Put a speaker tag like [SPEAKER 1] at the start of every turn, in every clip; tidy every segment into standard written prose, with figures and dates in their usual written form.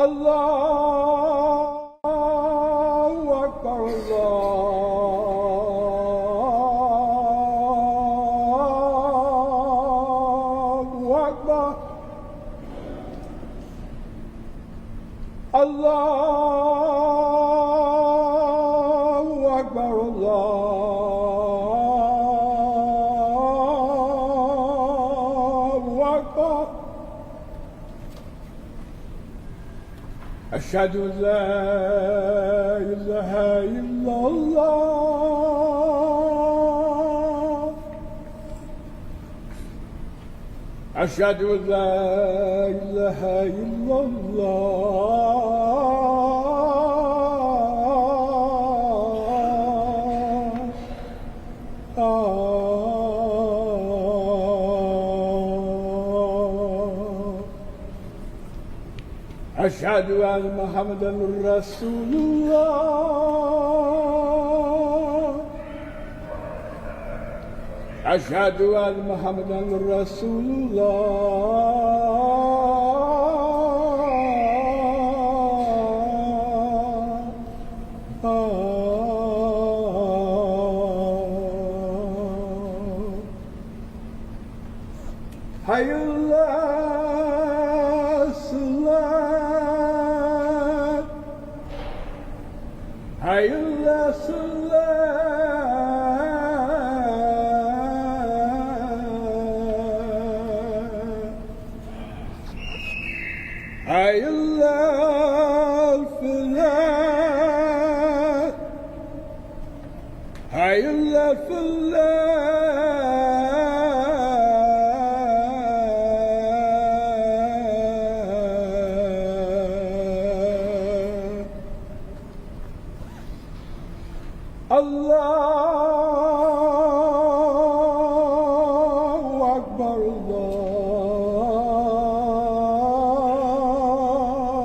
[SPEAKER 1] Allahu Akbar, Allahu Akbar, Allahu Akbar, Allahu Akbar. أشهد أن لا إله إلا الله أشهد أن لا إله إلا أشهد أن محمدًا رسول الله أشهد أن محمدًا رسول الله حي حي على الصلاة حي على الفلاح حي على الفلاح Allahu Akbar,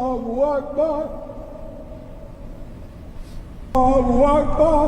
[SPEAKER 1] Allahu Akbar, Allahu Akbar.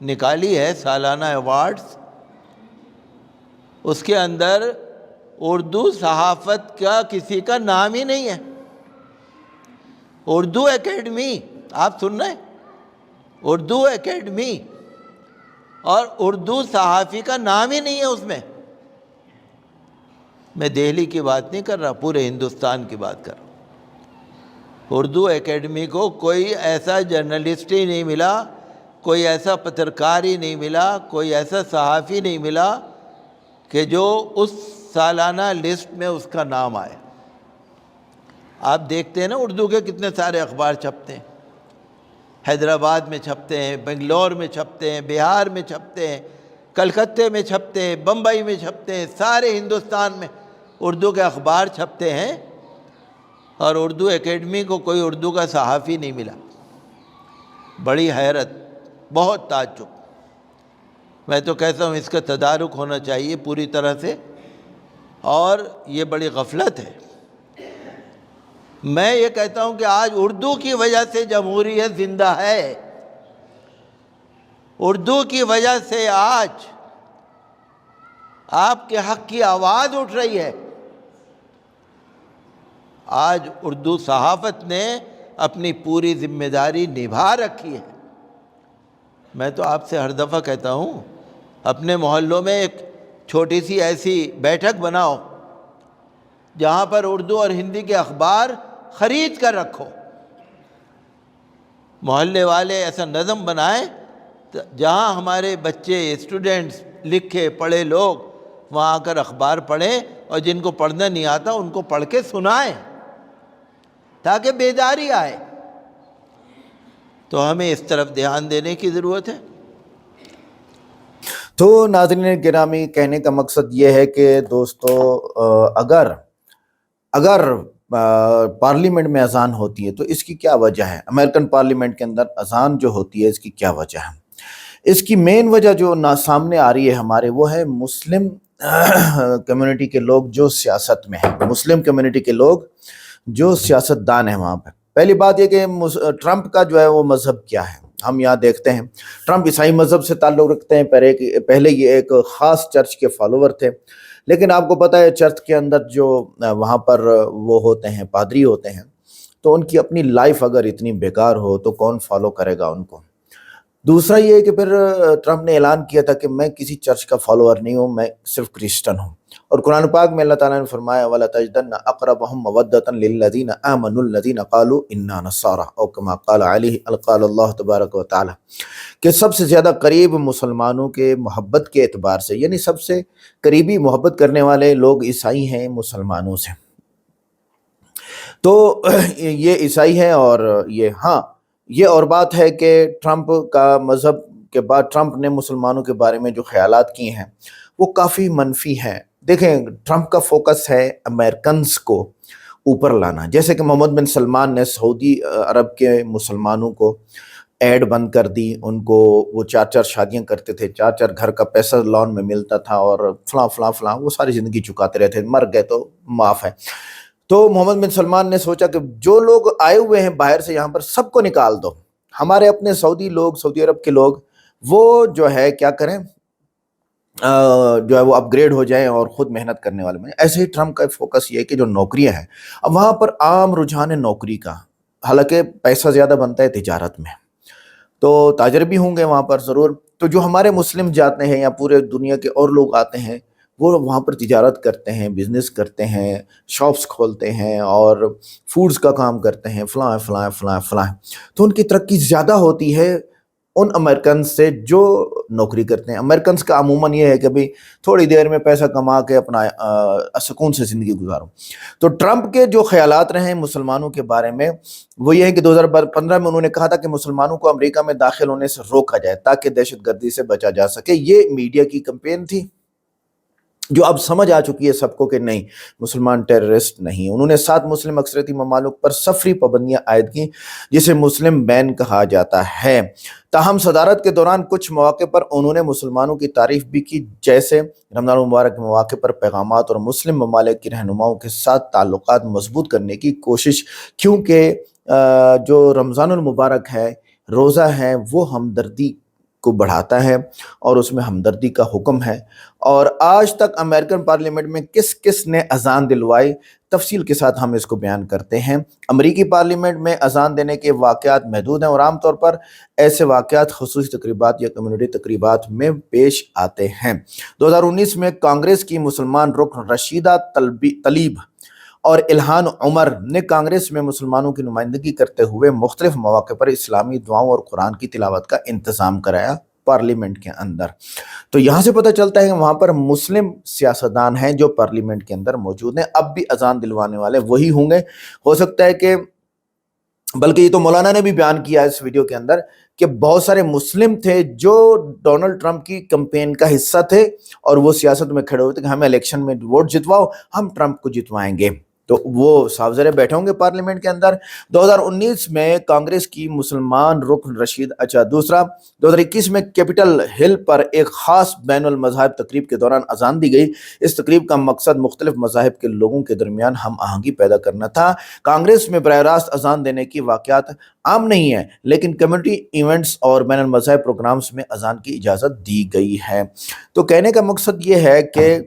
[SPEAKER 2] نکالی ہے سالانہ ایوارڈز، اس کے اندر اردو صحافت کا کسی کا نام ہی نہیں ہے۔ اردو اکیڈمی، آپ سن رہے ہیں، اردو اکیڈمی، اور اردو صحافی کا نام ہی نہیں ہے اس میں۔ میں دہلی کی بات نہیں کر رہا، پورے ہندوستان کی بات کر رہا ہوں۔ اردو اکیڈمی کو کوئی ایسا جرنلسٹ ہی نہیں ملا، کوئی ایسا پترکار ہی نہیں ملا، کوئی ایسا صحافی نہیں ملا کہ جو اس سالانہ لسٹ میں اس کا نام آئے۔ آپ دیکھتے ہیں نا اردو کے کتنے سارے اخبار چھپتے ہیں، حیدرآباد میں چھپتے ہیں، بنگلور میں چھپتے ہیں، بہار میں چھپتے ہیں، کلکتے میں چھپتے ہیں، بمبئی میں چھپتے ہیں، سارے ہندوستان میں اردو کے اخبار چھپتے ہیں، اور اردو اکیڈمی کو کوئی اردو کا صحافی نہیں ملا۔ بڑی حیرت، بہت تعجب۔ میں تو کہتا ہوں اس کا تدارک ہونا چاہیے پوری طرح سے، اور یہ بڑی غفلت ہے۔ میں یہ کہتا ہوں کہ آج اردو کی وجہ سے جمہوریت زندہ ہے، اردو کی وجہ سے آج آپ کے حق کی آواز اٹھ رہی ہے۔ آج اردو صحافت نے اپنی پوری ذمہ داری نبھا رکھی ہے۔ میں تو آپ سے ہر دفعہ کہتا ہوں، اپنے محلوں میں ایک چھوٹی سی ایسی بیٹھک بناؤ جہاں پر اردو اور ہندی کے اخبار خرید کر رکھو۔ محلے والے ایسا نظم بنائیں جہاں ہمارے بچے، اسٹوڈنٹس، لکھے پڑھے لوگ وہاں آ کر اخبار پڑھیں، اور جن کو پڑھنا نہیں آتا ان کو پڑھ کے سنائیں تاکہ بیداری آئے۔ تو ہمیں اس طرف دھیان دینے کی ضرورت ہے۔
[SPEAKER 3] تو ناظرین گرامی، کہنے کا مقصد یہ ہے کہ دوستو، اگر پارلیمنٹ میں اذان ہوتی ہے تو اس کی کیا وجہ ہے؟ امریکن پارلیمنٹ کے اندر اذان جو ہوتی ہے، اس کی کیا وجہ ہے؟ اس کی مین وجہ جو سامنے آ رہی ہے ہمارے، وہ ہے مسلم کمیونٹی کے لوگ جو سیاست میں ہیں، مسلم کمیونٹی کے لوگ جو سیاستدان ہیں وہاں پہ۔ پہلی بات یہ کہ ٹرمپ کا جو ہے وہ مذہب کیا ہے، ہم یہاں دیکھتے ہیں ٹرمپ عیسائی مذہب سے تعلق رکھتے ہیں۔ پہلے یہ ایک خاص چرچ کے فالوور تھے، لیکن آپ کو پتہ ہے چرچ کے اندر جو وہاں پر وہ ہوتے ہیں، پادری ہوتے ہیں، تو ان کی اپنی لائف اگر اتنی بیکار ہو تو کون فالو کرے گا ان کو؟ دوسرا یہ ہے کہ پھر ٹرمپ نے اعلان کیا تھا کہ میں کسی چرچ کا فالوور نہیں ہوں، میں صرف کرسچن ہوں۔ اور قرآن پاک میں اللہ تعالیٰ نے فرمایا وَلَتَجِدَنَّ أَقْرَبَهُمْ مَوَدَّةً لِلَّذِينَ آمَنُوا الَّذِينَ قَالُوا إِنَّا نَصَارَى أو كما قال اللہ تبارک و تعالیٰ، کہ سب سے زیادہ قریب مسلمانوں کے محبت کے اعتبار سے، یعنی سب سے قریبی محبت کرنے والے لوگ عیسائی ہیں مسلمانوں سے۔ تو یہ عیسائی ہیں، اور یہ اور بات ہے کہ ٹرمپ کا مذہب کے بعد ٹرمپ نے مسلمانوں کے بارے میں جو خیالات کیے ہیں وہ کافی منفی ہیں۔ دیکھیں، ٹرمپ کا فوکس ہے امریکنز کو اوپر لانا، جیسے کہ محمد بن سلمان نے سعودی عرب کے مسلمانوں کو ایڈ بند کر دی، ان کو وہ 4 شادیاں کرتے تھے، 4 گھر کا پیسہ لون میں ملتا تھا، اور فلاں فلاں فلاں، وہ ساری زندگی چکاتے رہتے، مر گئے تو معاف ہے۔ تو محمد بن سلمان نے سوچا کہ جو لوگ آئے ہوئے ہیں باہر سے یہاں پر سب کو نکال دو، ہمارے اپنے سعودی لوگ، سعودی عرب کے لوگ، وہ جو ہے کیا کریں، جو ہے وہ اپ گریڈ ہو جائیں اور خود محنت کرنے والے بنیں۔ ایسے ہی ٹرمپ کا فوکس یہ ہے کہ جو نوکریاں ہیں، اب وہاں پر عام رجحان ہے نوکری کا، حالانکہ پیسہ زیادہ بنتا ہے تجارت میں، تو تاجر بھی ہوں گے وہاں پر ضرور۔ تو جو ہمارے مسلم جاتے ہیں یا پورے دنیا کے اور لوگ آتے ہیں، وہ وہاں پر تجارت کرتے ہیں، بزنس کرتے ہیں، شاپس کھولتے ہیں، اور فوڈز کا کام کرتے ہیں، فلاں فلاں فلاں فلاں، تو ان کی ترقی زیادہ ہوتی ہے ان امریکنز سے جو نوکری کرتے ہیں۔ امریکنز کا عموماً یہ ہے کہ بھئی تھوڑی دیر میں پیسہ کما کے اپنا سکون سے زندگی گزارو۔ تو ٹرمپ کے جو خیالات رہے مسلمانوں کے بارے میں، وہ یہ ہے کہ 2015 میں انہوں نے کہا تھا کہ مسلمانوں کو امریکہ میں داخل ہونے سے روکا جائے تاکہ دہشت گردی سے بچا جا سکے۔ یہ میڈیا کی کمپین تھی جو اب سمجھ آ چکی ہے سب کو کہ نہیں، مسلمان ٹیررسٹ نہیں۔ انہوں نے 7 مسلم اکثریتی ممالک پر سفری پابندیاں عائد کی، جسے مسلم بین کہا جاتا ہے۔ تاہم صدارت کے دوران کچھ مواقع پر انہوں نے مسلمانوں کی تعریف بھی کی، جیسے رمضان المبارک کے مواقع پر پیغامات اور مسلم ممالک کی رہنماؤں کے ساتھ تعلقات مضبوط کرنے کی کوشش، کیونکہ جو رمضان المبارک ہے، روزہ ہے، وہ ہمدردی کو بڑھاتا ہے اور اس میں ہمدردی کا حکم ہے۔ اور آج تک امریکن پارلیمنٹ میں کس کس نے اذان دلوائی، تفصیل کے ساتھ ہم اس کو بیان کرتے ہیں۔ امریکی پارلیمنٹ میں اذان دینے کے واقعات محدود ہیں اور عام طور پر ایسے واقعات خصوصی تقریبات یا کمیونٹی تقریبات میں پیش آتے ہیں۔ 2019 میں کانگریس کی مسلمان رکن رشیدہ طلیب اور الہان عمر نے کانگریس میں مسلمانوں کی نمائندگی کرتے ہوئے مختلف مواقع پر اسلامی دعاؤں اور قرآن کی تلاوت کا انتظام کرایا پارلیمنٹ کے اندر۔ تو یہاں سے پتہ چلتا ہے کہ وہاں پر مسلم سیاستدان ہیں جو پارلیمنٹ کے اندر موجود ہیں۔ اب بھی اذان دلوانے والے وہی ہوں گے، ہو سکتا ہے کہ بلکہ یہ تو مولانا نے بھی بیان کیا اس ویڈیو کے اندر کہ بہت سارے مسلم تھے جو ڈونلڈ ٹرمپ کی کمپین کا حصہ تھے اور وہ سیاست میں کھڑے ہوئے تھے کہ ہمیں الیکشن میں ووٹ جتواؤ، ہم ٹرمپ کو جتوائیں گے، تو وہ صاف ظاہر بیٹھے ہوں گے پارلیمنٹ کے اندر۔ 2019 میں کانگریس کی مسلمان رکن دوسرا 2021 میں کیپٹل ہل پر ایک خاص بین المذاہب تقریب کے دوران اذان دی گئی۔ اس تقریب کا مقصد مختلف مذاہب کے لوگوں کے درمیان ہم آہنگی پیدا کرنا تھا۔ کانگریس میں براہ راست اذان دینے کی واقعات عام نہیں ہیں، لیکن کمیونٹی ایونٹس اور بین المذاہب پروگرامز میں اذان کی اجازت دی گئی ہے۔ تو کہنے کا مقصد یہ ہے کہ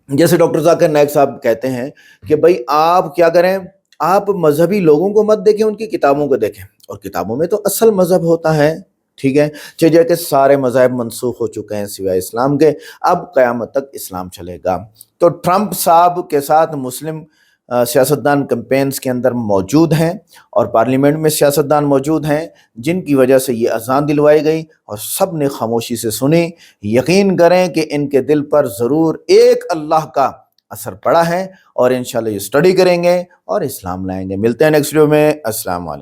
[SPEAKER 3] جیسے ڈاکٹر ذاکر نائک صاحب کہتے ہیں کہ بھائی آپ کیا کریں، آپ مذہبی لوگوں کو مت دیکھیں، ان کی کتابوں کو دیکھیں، اور کتابوں میں تو اصل مذہب ہوتا ہے، ٹھیک ہے، چاہیے کہ سارے مذاہب منسوخ ہو چکے ہیں سوائے اسلام کے، اب قیامت تک اسلام چلے گا۔ تو ٹرمپ صاحب کے ساتھ مسلم سیاستدان کمپینز کے اندر موجود ہیں اور پارلیمنٹ میں سیاستدان موجود ہیں، جن کی وجہ سے یہ اذان دلوائی گئی اور سب نے خاموشی سے سنی۔ یقین کریں کہ ان کے دل پر ضرور ایک اللہ کا اثر پڑا ہے اور انشاءاللہ یہ اسٹڈی کریں گے اور اسلام لائیں گے۔ ملتے ہیں نیکسٹ ویڈیو میں۔ السلام علیکم۔